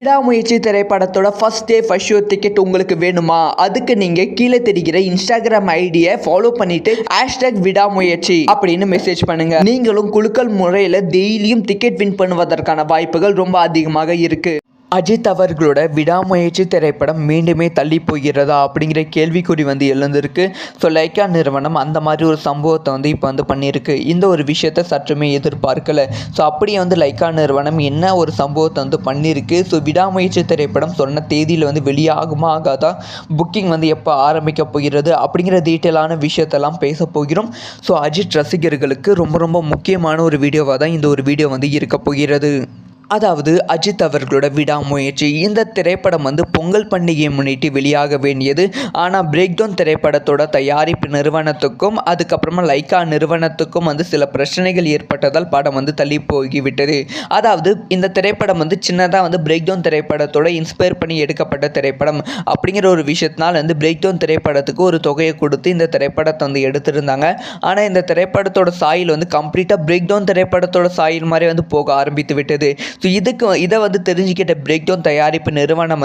விடாமுயற்சி திரைப்படத்தோட first day first show ticket உங்களுக்கு வேணுமா? அதுக்கு நீங்க கீழே தெரிகிற இன்ஸ்டாகிராம் ஐடியை ஃபாலோ பண்ணிட்டு #விடாமுயற்சி அப்படின்னு மெசேஜ் பண்ணுங்க. நீங்களும் குலுக்கல் முறையில் டெய்லியும் டிக்கெட் வின் பண்ணுவதற்கான வாய்ப்புகள் ரொம்ப அதிகமாக இருக்கு. அஜித் அவர்களோட விடாமுயற்சி திரைப்படம் மீண்டுமே தள்ளி போகிறதா அப்படிங்கிற கேள்விக்குறி எழுந்திருக்கு. ஸோ லைக்கா நிறுவனம் அந்த மாதிரி ஒரு சம்பவத்தை இப்போ பண்ணியிருக்கு. இந்த ஒரு விஷயத்தை சற்றுமே எதிர்பார்க்கல. ஸோ அப்படியே லைக்கா நிறுவனம் என்ன ஒரு சம்பவத்தை பண்ணியிருக்கு. ஸோ விடாமுயற்சி திரைப்படம் சொன்ன தேதியில் வெளியாகுமா ஆகாதா, புக்கிங் எப்போ ஆரம்பிக்க போகிறது அப்படிங்கிற டீட்டெயிலான விஷயத்தெல்லாம் பேச போகிறோம். ஸோ அஜித் ரசிகர்களுக்கு ரொம்ப ரொம்ப முக்கியமான ஒரு வீடியோவாக தான் இந்த ஒரு வீடியோ இருக்க போகிறது. அதாவது அஜித் அவர்களோட விடாமுயற்சி இந்த திரைப்படம் பொங்கல் பண்டிகையை முன்னிட்டு வெளியாக வேண்டியது. ஆனால் பிரேக் டவுன் திரைப்படத்தோட தயாரிப்பு நிறுவனத்துக்கும் அதுக்கப்புறமா லைக்கா நிறுவனத்துக்கும் சில பிரச்சனைகள் ஏற்பட்டதால் படம் தள்ளி போய்விட்டது. அதாவது இந்த திரைப்படம் சின்னதாக பிரேக் டவுன் திரைப்படத்தோட இன்ஸ்பயர் பண்ணி எடுக்கப்பட்ட திரைப்படம் அப்படிங்கிற ஒரு விஷயத்தினால் பிரேக் டவுன் திரைப்படத்துக்கு ஒரு தொகையை கொடுத்து இந்த திரைப்படத்தை எடுத்திருந்தாங்க. ஆனால் இந்த திரைப்படத்தோட சாயில் கம்ப்ளீட்டாக பிரேக் டவுன் திரைப்படத்தோட சாயில் மாதிரி போக ஆரம்பித்து விட்டது. ஸோ இதை தெரிஞ்சுக்கிட்ட பிரேக் டவுன் தயாரிப்பு நிறுவனம்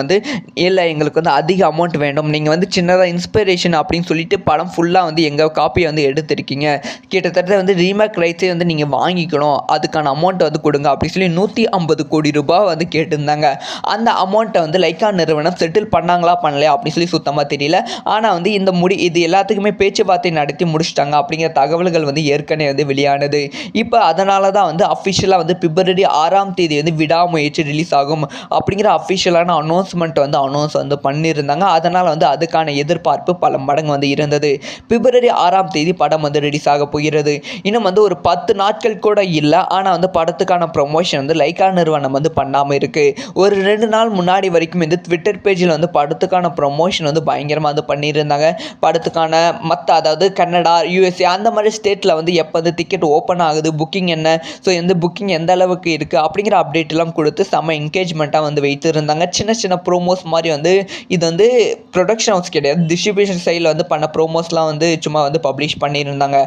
இல்லை எங்களுக்கு அதிக அமௌண்ட் வேண்டும், நீங்கள் சின்னதாக இன்ஸ்பிரேஷன் அப்படின்னு சொல்லிட்டு படம் ஃபுல்லாக எங்கள் காப்பியை எடுத்திருக்கீங்க, கிட்டத்தட்ட ரீமேக் ரைட்ஸே நீங்கள் வாங்கிக்கணும், அதுக்கான அமௌண்ட்டை கொடுங்க அப்படின்னு சொல்லி 150 கோடி ரூபாய் கேட்டிருந்தாங்க. அந்த அமௌண்ட்டை லைக்கா நிறுவனம் செட்டில் பண்ணாங்களா பண்ணலையா அப்படின்னு சொல்லி சுத்தமாக தெரியல. ஆனால் இந்த இது எல்லாத்துக்குமே பேச்சுவார்த்தை நடத்தி முடிச்சிட்டாங்க அப்படிங்கிற தகவல்கள் ஏற்கனவே வெளியானது. இப்போ அதனால தான் அஃபிஷியலாக பிப்ரவரி 6ஆம் தேதி விடாமுயற்சி ரிலீஸ் ஆகும் அப்படிங்கிற அஃபிஷியலான அனௌன்ஸ்மெண்ட் அனௌன்ஸ் பண்ணியிருந்தாங்க. அதனால் அதுக்கான எதிர்பார்ப்பு பல மடங்கு இருந்தது. பிப்ரவரி 6ஆம் தேதி படம் ரிலீஸ் ஆக போகிறது. இன்னும் ஒரு 10 நாட்கள் கூட இல்லை. ஆனால் படத்துக்கான ப்ரொமோஷன் லைக்கா நிறுவனம் பண்ணாமல் இருக்கு. ஒரு 2 நாள் முன்னாடி வரைக்கும் ட்விட்டர் பேஜில் படத்துக்கான ப்ரொமோஷன் பயங்கரமாக பண்ணியிருந்தாங்க. படத்துக்கான அதாவது கனடா, USA அந்த மாதிரி ஸ்டேட்டில் எப்போ டிக்கெட் ஓப்பன் ஆகுது, புக்கிங் என்ன, ஸோ புக்கிங் எந்த அளவுக்கு இருக்குது அப்படிங்கிற அப்டேட்லாம் கொடுத்து செம்ம என்கேஜ்மெண்ட்டாக வைத்திருந்தாங்க. சின்ன சின்ன ப்ரோமோஸ் மாதிரி இது ப்ரொடக்ஷன் ஹவுஸ் கிடையாது, டிஸ்ட்ரிபியூஷன் சைடில் பண்ண ப்ரோமோஸ்லாம் சும்மா பப்ளிஷ் பண்ணியிருந்தாங்க.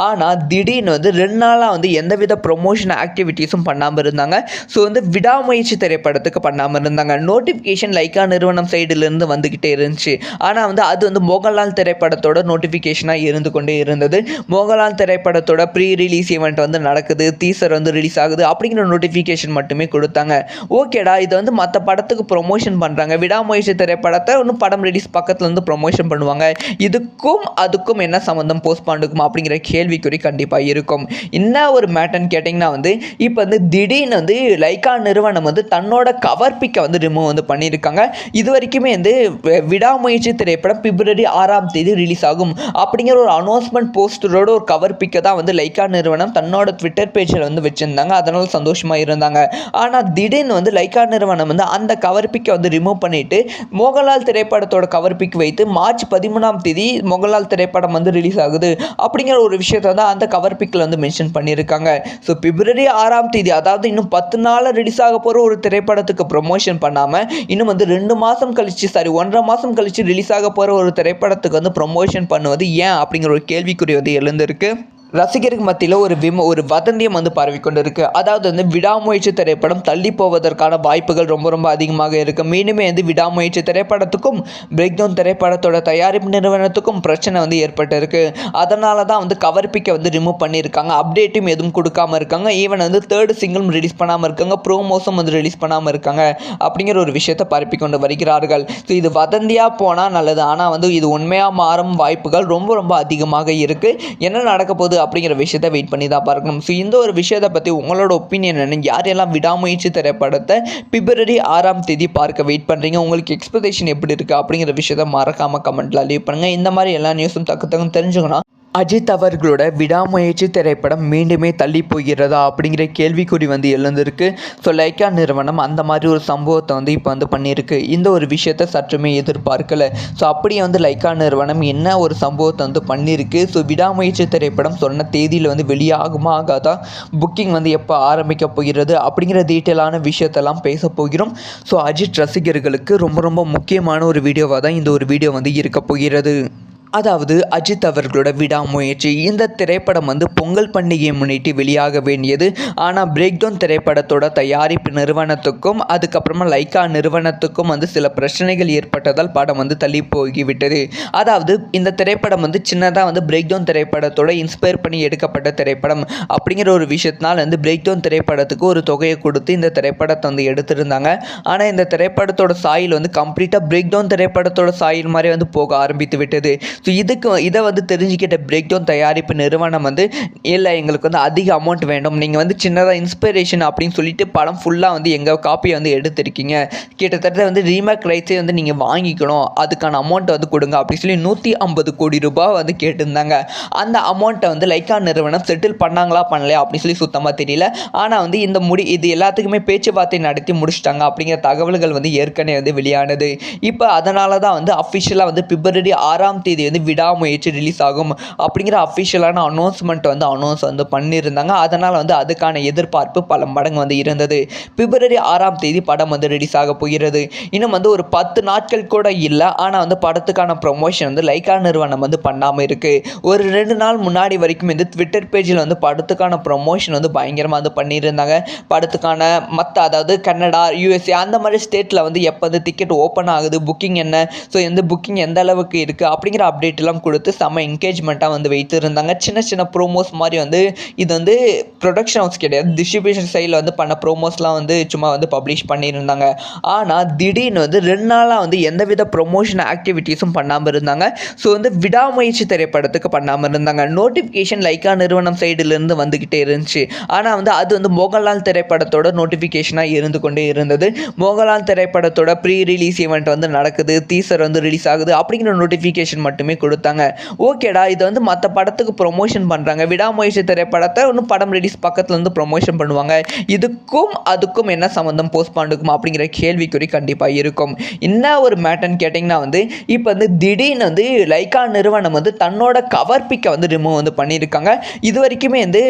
ஆனால் திடீர்னு 2 நாளாக எந்தவித ப்ரொமோஷன் ஆக்டிவிட்டீஸும் பண்ணாமல் இருந்தாங்க. ஸோ விடாமுயற்சி திரைப்படத்துக்கு பண்ணாமல் இருந்தாங்க. நோட்டிஃபிகேஷன் லைக்கா நிறுவனம் சைடிலிருந்து வந்துக்கிட்டே இருந்துச்சு. ஆனால் அது மோகன்லால் திரைப்படத்தோட நோட்டிஃபிகேஷனாக இருந்து கொண்டே இருந்தது. மோகன்லால் திரைப்படத்தோட ப்ரீ ரிலீஸ் ஈவெண்ட் நடக்குது, டீசர் ரிலீஸ் ஆகுது அப்படிங்கிற நோட்டிஃபிகேஷன் மட்டுமே கொடுத்தாங்க. ஓகேடா, இது மற்ற படத்துக்கு ப்ரொமோஷன் பண்ணுறாங்க, விடாமுயற்சி திரைப்படத்தை இன்னும் படம் ரிலீஸ் பக்கத்தில் ப்ரொமோஷன் பண்ணுவாங்க, இதுக்கும் அதுக்கும் என்ன சம்மந்தம் போஸ்ட்பாண்டுக்கும் அப்படிங்கிற கேள்விக்குறி கண்டிப்பாக இருக்கும். என்ன ஒரு மேட்டர்னு கேட்டிங்கன்னா இப்போ திடீர்னு லைக்கா நிறுவனம் தன்னோட கவர் பிக்கை ரிமூவ் பண்ணியிருக்காங்க. இது வரைக்குமே விடாமுயற்சி திரைப்படம் பிப்ரவரி 6ஆம் தேதி ரிலீஸ் ஆகும் அப்படிங்கிற ஒரு அனௌன்ஸ்மெண்ட் போஸ்டரோட ஒரு கவர் பிக்கை தான் லைக்கா நிறுவனம் தன்னோட ட்விட்டர் பேஜில் வச்சுருந்தாங்க. அதனால் சந்தோஷமாக இருந்தாங்க. ஆனால் திடீர்னு லைக்கா நிறுவனம் அந்த கவர் பிக்கை ரிமூவ் பண்ணிட்டு மோகன்லால் திரைப்படத்தோட கவர் பிக் வைத்து மார்ச் 13ஆம் தேதி மோகன்லால் திரைப்படம் ரிலீஸ் ஆகுது அப்படிங்கிற ஒரு விஷயத்தை தான் அந்த கவர் பிக்கில் மென்ஷன் பண்ணியிருக்காங்க. ஸோ பிப்ரவரி 6ஆம் தேதி, அதாவது இன்னும் 10 நாளில் ரிலீஸ் ஆக போகிற ஒரு திரைப்படத்துக்கு ப்ரொமோஷன் பண்ணாமல் இன்னும் 2 மாதம் கழிச்சு 1.5 மாதம் கழிச்சு ரிலீஸ் ஆக போகிற ஒரு திரைப்படத்துக்கு ப்ரொமோஷன் பண்ணுவது ஏன் அப்படிங்கிற ஒரு கேள்விக்குறி எழுந்திருக்கு. ரசிகருக்கு மத்தியில் ஒரு வதந்தியம் பரவிக்கொண்டு இருக்குது. அதாவது விடாமுயற்சி திரைப்படம் தள்ளி போவதற்கான வாய்ப்புகள் ரொம்ப ரொம்ப அதிகமாக இருக்குது. மீண்டுமே விடாமுயற்சி திரைப்படத்துக்கும் பிரேக் டவுன் திரைப்படத்தோட தயாரிப்பு நிறுவனத்துக்கும் பிரச்சனை ஏற்பட்டு இருக்கு. அதனால தான் கவர் பிக்கை ரிமூவ் பண்ணியிருக்காங்க. அப்டேட்டும் எதுவும் கொடுக்காமல் இருக்காங்க. ஈவன் 3rd சிங்கிளும் ரிலீஸ் பண்ணாமல் இருக்காங்க, ப்ரோமோஸும் ரிலீஸ் பண்ணாமல் இருக்காங்க அப்படிங்கிற ஒரு விஷயத்தை பரப்பி கொண்டு வருகிறார்கள். ஸோ இது வதந்தியாக போனால் நல்லது. ஆனால் இது உண்மையாக மாறும் வாய்ப்புகள் ரொம்ப ரொம்ப அதிகமாக இருக்குது. என்ன நடக்க போகுது அப்படிங்கிற விஷயத்தை வெயிட் பண்ணி தான் பார்க்கணும். ஸோ இந்த ஒரு விஷயத்தை பற்றி உங்களோட ஒப்பீனியன் என்ன? யாரெல்லாம் விடாமுயற்சி திரைப்படத்தை பிப்ரவரி 6ஆம் தேதி பார்க்க வெயிட் பண்ணுறீங்க? உங்களுக்கு எக்ஸ்பெக்டேஷன் எப்படி இருக்குது அப்படிங்கிற விஷயத்தை மறக்காமல் கமெண்ட்டில் லீவ் பண்ணுங்கள். இந்த மாதிரி எல்லா நியூஸும் தக்கு தெரிஞ்சுக்கணும். அஜித் அவர்களோட விடாமுயற்சி திரைப்படம் மீண்டுமே தள்ளி போகிறதா அப்படிங்கிற கேள்விக்குறி எழுந்திருக்கு. ஸோ லைக்கா நிறுவனம் அந்த மாதிரி ஒரு சம்பவத்தை இப்போ பண்ணியிருக்கு. இந்த ஒரு விஷயத்தை சற்றுமே எதிர்பார்க்கல. ஸோ அப்படியே லைக்கா நிறுவனம் என்ன ஒரு சம்பவத்தை பண்ணியிருக்கு. ஸோ விடாமுயற்சி திரைப்படம் சொன்ன தேதியில் வெளியாகுமா ஆகாதா, புக்கிங் எப்போ ஆரம்பிக்க போகிறது அப்படிங்கிற டீட்டெயிலான விஷயத்தெல்லாம் பேச போகிறோம். ஸோ அஜித் ரசிகர்களுக்கு ரொம்ப ரொம்ப முக்கியமான ஒரு வீடியோவாக தான் இந்த ஒரு வீடியோ இருக்க போகிறது. அதாவது அஜித் அவர்களோட விடாமுயற்சி. இந்த திரைப்படம் வந்து பொங்கல் பண்டிகையை முன்னிட்டு வெளியாக வேண்டியது. ஆனால் பிரேக் டவுன் திரைப்படத்தோட தயாரிப்பு நிறுவனத்துக்கும் அதுக்கப்புறமா லைக்கா நிறுவனத்துக்கும் வந்து சில பிரச்சனைகள் ஏற்பட்டதால் படம் வந்து தள்ளி போய்விட்டது. அதாவது இந்த திரைப்படம் வந்து சின்னதாக வந்து பிரேக் டவுன் திரைப்படத்தோட இன்ஸ்பயர் பண்ணி எடுக்கப்பட்ட திரைப்படம் அப்படிங்கிற ஒரு விஷயத்தினால் வந்து பிரேக் டவுன் திரைப்படத்துக்கு ஒரு தொகையை கொடுத்து இந்த திரைப்படத்தை வந்து எடுத்திருந்தாங்க. ஆனால் இந்த திரைப்படத்தோட சாயில் வந்து கம்ப்ளீட்டாக பிரேக் டவுன் திரைப்படத்தோட சாயில் மாதிரி வந்து போக ஆரம்பித்து விட்டது. ஸோ இதை வந்து தெரிஞ்சுக்கிட்ட பிரேக் டவுன் தயாரிப்பு நிறுவனம் வந்து இல்லை, எங்களுக்கு வந்து அதிக அமௌண்ட் வேண்டும், நீங்கள் வந்து சின்னதாக இன்ஸ்பிரேஷன் அப்படின்னு சொல்லிட்டு படம் ஃபுல்லாக வந்து எங்கள் காப்பியை வந்து எடுத்திருக்கீங்க, கிட்டத்தட்ட வந்து ரீமேக் ரைட்ஸே வந்து நீங்கள் வாங்கிக்கணும், அதுக்கான அமௌண்ட்டை வந்து கொடுங்க அப்படின்னு சொல்லி 150 கோடி ரூபாய் வந்து கேட்டிருந்தாங்க. அந்த அமௌண்ட்டை வந்து லைக்கா நிறுவனம் செட்டில் பண்ணாங்களா பண்ணலையா அப்படின்னு சொல்லி சுத்தமாக தெரியல. ஆனால் வந்து இது எல்லாத்துக்குமே பேச்சுவார்த்தை நடத்தி முடிச்சிட்டாங்க அப்படிங்கிற தகவல்கள் வந்து ஏற்கனவே வந்து வெளியானது. இப்போ அதனால தான் வந்து அஃபிஷியலாக வந்து பிப்ரவரி 6ஆம் தேதி வந்து விடாமுயற்சி ரிலீஸ் ஆகும் அப்படிங்கிற அஃபிஷியலான அனௌன்ஸ்மெண்ட் வந்து பண்ணியிருந்தாங்க. அதனால் வந்து அதுக்கான எதிர்பார்ப்பு பல மடங்கு வந்து இருந்தது. பிப்ரவரி 6ஆம் தேதி படம் வந்து ரிலீஸ் ஆக போகிறது. இன்னும் வந்து ஒரு 10 நாட்கள் கூட இல்லை. ஆனால் வந்து படத்துக்கான ப்ரொமோஷன் வந்து லைக்கா நிறுவனம் வந்து பண்ணாமல் இருக்குது. ஒரு 2 நாள் முன்னாடி வரைக்கும் வந்து ட்விட்டர் பேஜில் வந்து படத்துக்கான ப்ரொமோஷன் வந்து பயங்கரமாக வந்து பண்ணியிருந்தாங்க. படத்துக்கான அதாவது கனடா, USA அந்த மாதிரி ஸ்டேட்டில் வந்து எப்போ வந்து டிக்கெட் ஓப்பன் ஆகுது, புக்கிங் என்ன, ஸோ எந்த புக்கிங் எந்த அளவுக்கு இருக்குது அப்படிங்கிற அப்டேட்லாம் கொடுத்து செம்ம என்கேஜ்மெண்ட்டாக வந்து வைத்திருந்தாங்க. சின்ன சின்ன ப்ரோமோஸ் மாதிரி வந்து இது வந்து ப்ரொடக்ஷன் ஹவுஸ் கிடையாது, டிஸ்ட்ரிபியூஷன் சைடில் வந்து பண்ண ப்ரோமோஸ்லாம் வந்து சும்மா வந்து பப்ளிஷ் பண்ணியிருந்தாங்க. ஆனால் திடீர்னு வந்து 2 நாளாக வந்து எந்தவித ப்ரொமோஷன் ஆக்டிவிட்டீஸும் பண்ணாமல் இருந்தாங்க. ஸோ வந்து விடாமுயற்சி திரைப்படத்துக்கு பண்ணாமல் இருந்தாங்க. நோட்டிஃபிகேஷன் லைக்கா நிறுவனம் சைடிலிருந்து வந்துக்கிட்டே இருந்துச்சு. ஆனால் வந்து அது வந்து மோகன்லால் திரைப்படத்தோட நோட்டிஃபிகேஷனாக இருந்து கொண்டே இருந்தது. மோகன்லால் திரைப்படத்தோட ப்ரீ ரிலீஸ் ஈவெண்ட் வந்து நடக்குது, டீசர் வந்து ரிலீஸ் ஆகுது அப்படிங்கிற நோட்டிஃபிகேஷன் மட்டுமே கொடுத்தாங்க. ஓகேடா, இது வந்து மற்ற படத்துக்கு ப்ரொமோஷன் பண்ணுறாங்க, விடாமுயற்சி திரைப்படத்தை இன்னும் படம் ரிலீஸ் பக்கத்தில் வந்து ப்ரொமோஷன் பண்ணுவாங்க, இதுக்கும் அதுக்கும் என்ன சம்மந்தம் போஸ்ட்பாண்டுக்கும் அப்படிங்கிற கேள்விக்குறி கண்டிப்பாக இருக்கும். என்ன ஒரு மேட்டர்னு கேட்டிங்கன்னா வந்து இப்போ வந்து திடீர்னு வந்து லைக்கா நிறுவனம் வந்து தன்னோட கவர் பிக்கை வந்து ரிமூவ் வந்து பண்ணியிருக்காங்க. இது வரைக்குமே வந்து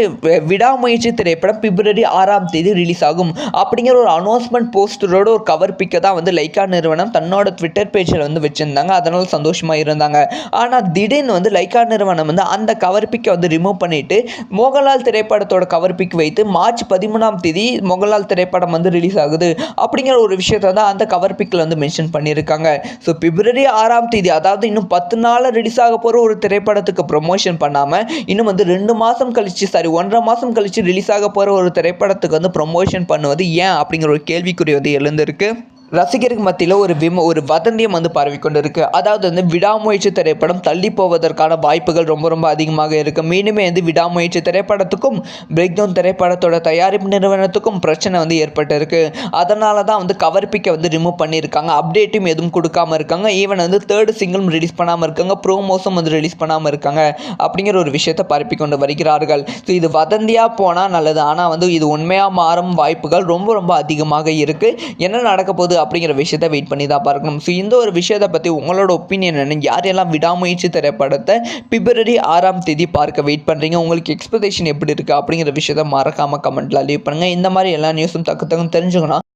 விடாமுயற்சி திரைப்படம் பிப்ரவரி 6ஆம் தேதி ரிலீஸ் ஆகும் அப்படிங்கிற ஒரு அனௌன்ஸ்மெண்ட் போஸ்டரோட ஒரு கவர் பிக்கை தான் வந்து லைக்கா நிறுவனம் தன்னோட ட்விட்டர் பேஜில் வந்து வச்சுருந்தாங்க. அதனால சந்தோஷமாக இருந்தாங்க. ஆனால் திடீர்னு வந்து லைக்கா நிறுவனம் வந்து அந்த கவர் பிக்கை வந்து ரிமூவ் பண்ணிவிட்டு மோகன்லால் திரைப்படத்தோட கவர் பிக் வைத்து மார்ச் 13ஆம் தேதி மோகன்லால் திரைப்படம் வந்து ரிலீஸ் ஆகுது அப்படிங்கிற ஒரு விஷயத்தை தான் அந்த கவர் பிக்கில் வந்து மென்ஷன் பண்ணியிருக்காங்க. ஸோ பிப்ரவரி 6ஆம் தேதி, அதாவது இன்னும் 10 நாளில் ரிலீஸ் ஆக போகிற ஒரு திரைப்படத்துக்கு ப்ரொமோஷன் பண்ணாமல் இன்னும் வந்து 2 மாதம் கழிச்சு 1.5 மாதம் கழிச்சு ரிலீஸ் ஆக போகிற ஒரு திரைப்படத்துக்கு வந்து ப்ரொமோஷன் பண்ணுவது ஏன் அப்படிங்கிற ஒரு கேள்விக்குறி வந்து எழுந்திருக்கு. ரசிகருக்கு மத்தியில் ஒரு வதந்தியம் வந்து பரவிக்கொண்டு இருக்குது. அதாவது வந்து விடாமுயற்சி திரைப்படம் தள்ளி போவதற்கான வாய்ப்புகள் ரொம்ப ரொம்ப அதிகமாக இருக்குது. மீண்டுமே வந்து விடாமுயற்சி திரைப்படத்துக்கும் பிரேக் டவுன் திரைப்படத்தோட தயாரிப்பு நிறுவனத்துக்கும் பிரச்சனை வந்து ஏற்பட்டிருக்கு. அதனால தான் வந்து கவர் பிக்கை வந்து ரிமூவ் பண்ணியிருக்காங்க, அப்டேட்டும் எதுவும் கொடுக்காமல் இருக்காங்க, ஈவன் வந்து 3rd சிங்கிளும் ரிலீஸ் பண்ணாமல் இருக்காங்க, ப்ரோமோஸும் வந்து ரிலீஸ் பண்ணாமல் இருக்காங்க அப்படிங்கிற ஒரு விஷயத்தை பரப்பி கொண்டு வருகிறார்கள். ஸோ இது வதந்தியாக போனால் நல்லது, ஆனால் வந்து இது உண்மையாக மாறும் வாய்ப்புகள் ரொம்ப ரொம்ப அதிகமாக இருக்குது. என்ன நடக்க போகுது அப்படிங்கிற விஷயத்தை வெயிட் பண்ணி தான் பார்க்கணும். ஸோ இந்த ஒரு விஷயத்தை பற்றி உங்களோட ஒப்பீனியன் என்ன? யாரெல்லாம் விடாமுயற்சி திரைப்படத்தை பிப்ரவரி 6ஆம் தேதி பார்க்க வெயிட் பண்ணுறீங்க? உங்களுக்கு எக்ஸ்பெக்டேஷன் எப்படி இருக்குது அப்படிங்கிற விஷயத்தை மறக்காமல் கமெண்ட்டில் லீவ் பண்ணுங்கள். இந்த மாதிரி எல்லா நியூஸும் தக்கு தெரிஞ்சுக்கணும்.